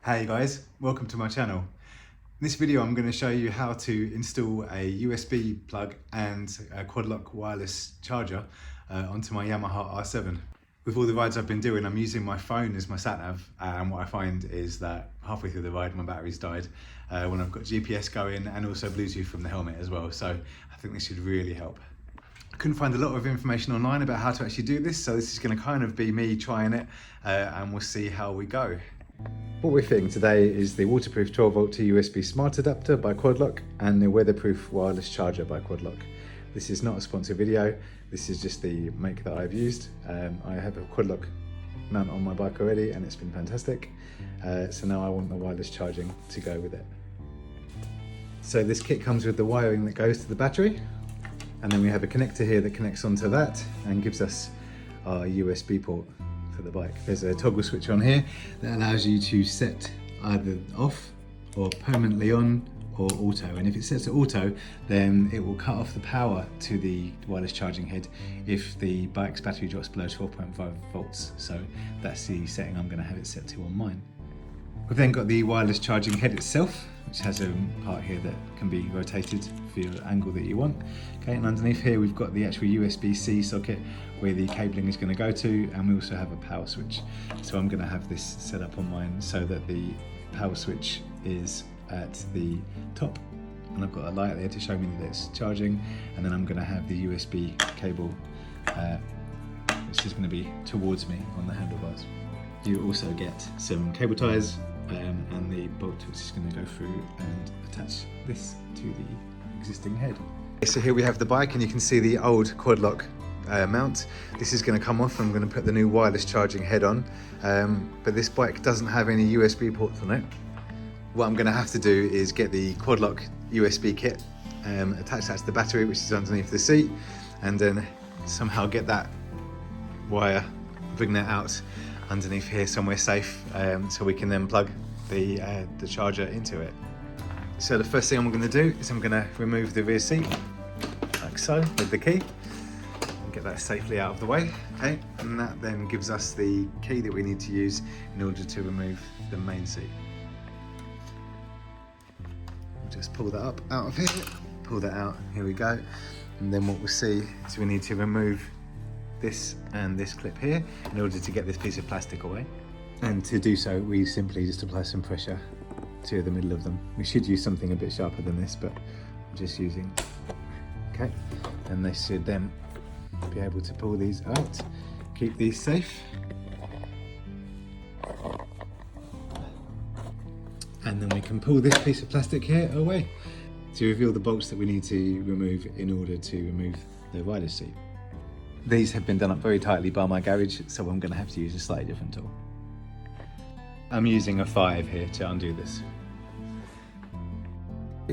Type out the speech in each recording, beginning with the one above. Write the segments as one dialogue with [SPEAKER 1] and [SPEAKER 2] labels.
[SPEAKER 1] Hey guys, welcome to my channel. In this video I'm going to show you how to install a USB plug and a Quadlock wireless charger onto my Yamaha R7. With all the rides I've been doing, I'm using my phone as my sat-nav, and what I find is that halfway through the ride my battery's died when I've got GPS going and also Bluetooth from the helmet as well, so I think this should really help. I couldn't find a lot of information online about how to actually do this, so this is going to kind of be me trying it and we'll see how we go. What we're fitting today is the waterproof 12 volt to USB smart adapter by Quadlock and the weatherproof wireless charger by Quadlock. This is not a sponsored video, this is just the make that I've used. I have a Quadlock mount on my bike already and it's been fantastic. So now I want the wireless charging to go with it. So this kit comes with the wiring that goes to the battery, and then we have a connector here that connects onto that and gives us our USB port for the bike. There's a toggle switch on here that allows you to set either off or permanently on or auto, and if it sets to auto then it will cut off the power to the wireless charging head if the bike's battery drops below 12.5 volts. So that's the setting I'm going to have it set to on mine. We've then got the wireless charging head itself, which has a part here that can be rotated for your angle that you want. Okay, and underneath here we've got the actual USB-C socket where the cabling is going to go to, and we also have a power switch. So I'm going to have this set up on mine so that the power switch is at the top, and I've got a light there to show me that it's charging, and then I'm going to have the USB cable which is going to be towards me on the handlebars. You also get some cable ties and the bolt which is going to go through and attach this to the existing head. So here we have the bike, and you can see the old Quadlock mount. This is going to come off and I'm going to put the new wireless charging head on, but this bike doesn't have any USB ports on it. What I'm going to have to do is get the Quadlock USB kit, attach that to the battery which is underneath the seat, and then somehow get that wire, bring that out underneath here somewhere safe, so we can then plug the charger into it. So the first thing I'm going to do is I'm going to remove the rear seat like so with the key and get that safely out of the way. Okay, and that then gives us the key that we need to use in order to remove the main seat. We'll just pull that up out of here, pull that out, here we go, and then what we'll see is we need to remove this and this clip here in order to get this piece of plastic away. And to do so we simply just apply some pressure to the middle of them. We should use something a bit sharper than this, but I'm just using, okay, and they should then be able to pull these out, keep these safe, and then we can pull this piece of plastic here away to reveal the bolts that we need to remove in order to remove the rider's seat. These have been done up very tightly by my garage, so I'm going to have to use a slightly different tool. I'm using a 5 here to undo this.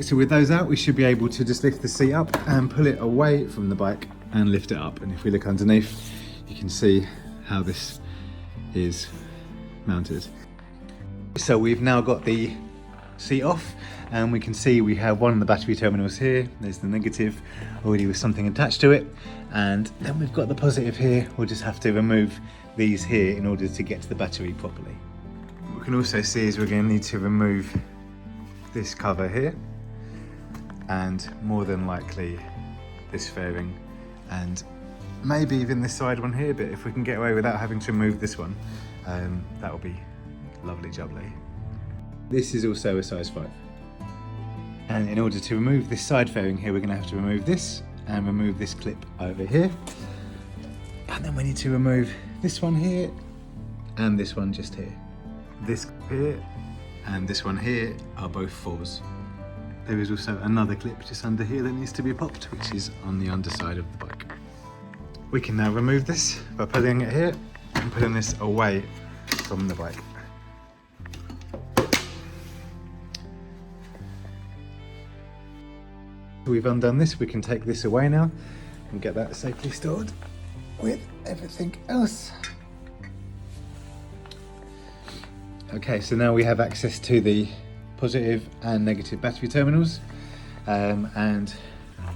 [SPEAKER 1] So with those out, we should be able to just lift the seat up and pull it away from the bike and lift it up. And if we look underneath, you can see how this is mounted. So we've now got the seat off, and we can see we have one of the battery terminals here. There's the negative already with something attached to it, and then we've got the positive here. We'll just have to remove these here in order to get to the battery properly. What we can also see is we're going to need to remove this cover here, and more than likely this fairing, and maybe even this side one here, but if we can get away without having to remove this one, that will be lovely jubbly. This is also a size 5. And in order to remove this side fairing here, we're going to have to remove this and remove this clip over here. And then we need to remove this one here and this one just here. This here and this one here are both 4s. There is also another clip just under here that needs to be popped, which is on the underside of the bike. We can now remove this by putting it here and putting this away from the bike. We've undone this, we can take this away now and get that safely stored with everything else. Okay, so now we have access to the positive and negative battery terminals, and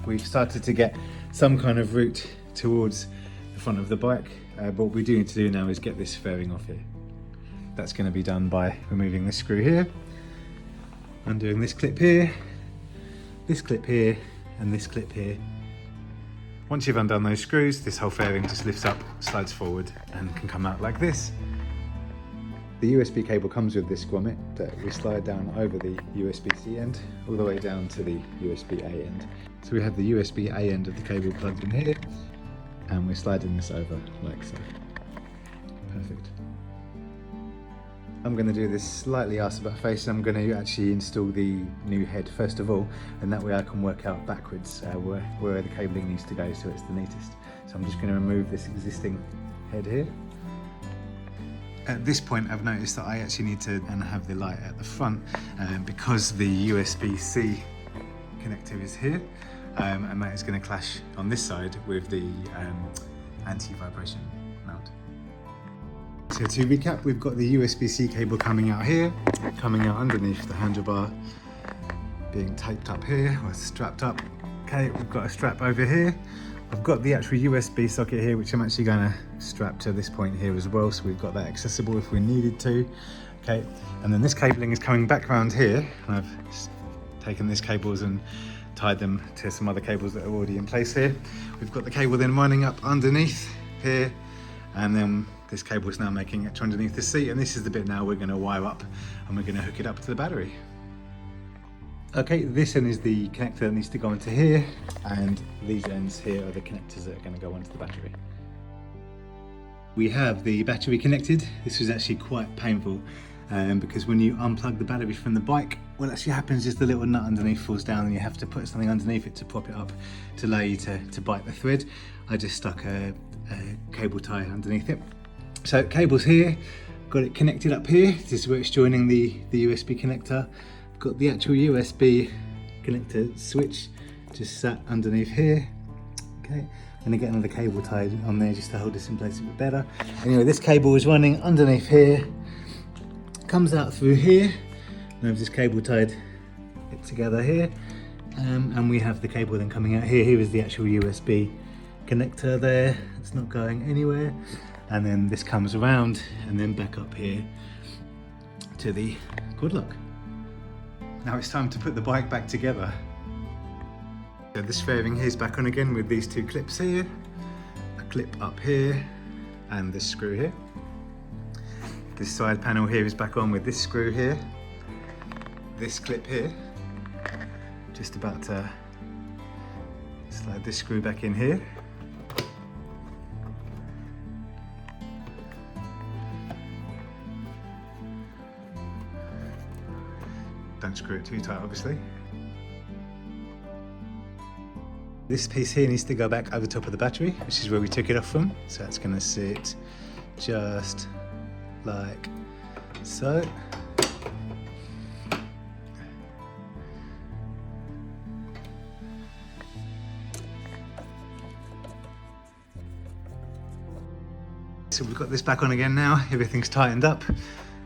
[SPEAKER 1] we've started to get some kind of route towards the front of the bike, but what we do need to do now is get this fairing off here. That's going to be done by removing this screw here, undoing this clip here, this clip here, and this clip here. Once you've undone those screws, this whole fairing just lifts up, slides forward, and can come out like this. The USB cable comes with this grommet that we slide down over the USB-C end, all the way down to the USB-A end. So we have the USB-A end of the cable plugged in here, and we're sliding this over like so. Perfect. I'm going to do this slightly arse about face. I'm going to actually install the new head first of all, and that way I can work out backwards where the cabling needs to go so it's the neatest. So I'm just going to remove this existing head here. At this point I've noticed that I actually need to have the light at the front because the USB-C connector is here, and that is going to clash on this side with the anti-vibration mount. So to recap, we've got the USB-C cable coming out here, coming out underneath the handlebar, being taped up here, or strapped up. Okay, we've got a strap over here. I've got the actual USB socket here, which I'm actually going to strap to this point here as well, so we've got that accessible if we needed to. Okay, and then this cabling is coming back around here, and I've taken these cables and tied them to some other cables that are already in place here. We've got the cable then running up underneath here, and then this cable is now making it underneath the seat, and this is the bit now we're going to wire up and we're going to hook it up to the battery. Okay, this end is the connector that needs to go into here, and these ends here are the connectors that are going to go onto the battery. We have the battery connected. This was actually quite painful because when you unplug the battery from the bike, what actually happens is the little nut underneath falls down and you have to put something underneath it to prop it up to allow you to bite the thread. I just stuck a cable tie underneath it. So cable's here, got it connected up here. This is where it's joining the USB connector. Got the actual USB connector switch just sat underneath here. Okay, I'm gonna get another cable tied on there just to hold this in place a bit better. Anyway, this cable is running underneath here, comes out through here. Now I've this cable tied it together here, and we have the cable then coming out here. Here is the actual USB connector there. It's not going anywhere. And then this comes around and then back up here to the Quadlock. Now it's time to put the bike back together. So this fairing here is back on again with these two clips here, a clip up here, and this screw here. This side panel here is back on with this screw here, this clip here. Just about to slide this screw back in here. Don't screw it too tight, obviously. This piece here needs to go back over top of the battery, which is where we took it off from. So that's going to sit just like so. So we've got this back on again now, everything's tightened up.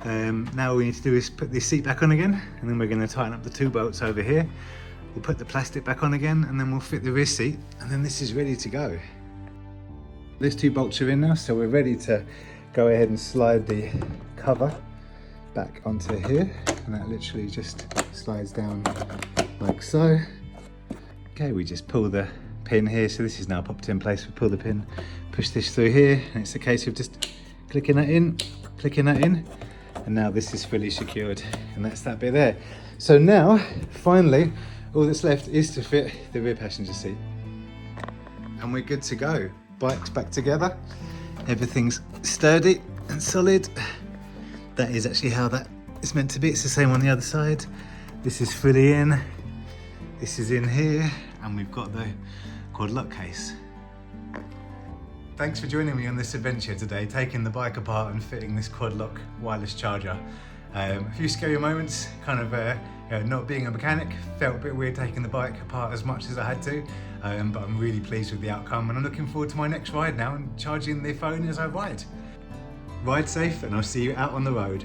[SPEAKER 1] Now all we need to do is put this seat back on again, and then we're going to tighten up the two bolts over here. We'll put the plastic back on again, and then we'll fit the rear seat, and then this is ready to go. These two bolts are in now, so we're ready to go ahead and slide the cover back onto here, and that literally just slides down like so. Okay, we just pull the pin here, so this is now popped in place. We pull the pin, push this through here, and it's a case of just clicking that in, and now this is fully secured, and that's that bit there. So now, finally, all that's left is to fit the rear passenger seat. And we're good to go. Bike's back together. Everything's sturdy and solid. That is actually how that is meant to be. It's the same on the other side. This is fully in. This is in here, and we've got the Quadlock case. Thanks for joining me on this adventure today, taking the bike apart and fitting this Quadlock wireless charger. A few scary moments, kind of not being a mechanic, felt a bit weird taking the bike apart as much as I had to, but I'm really pleased with the outcome, and I'm looking forward to my next ride now and charging the phone as I ride. Ride safe, and I'll see you out on the road.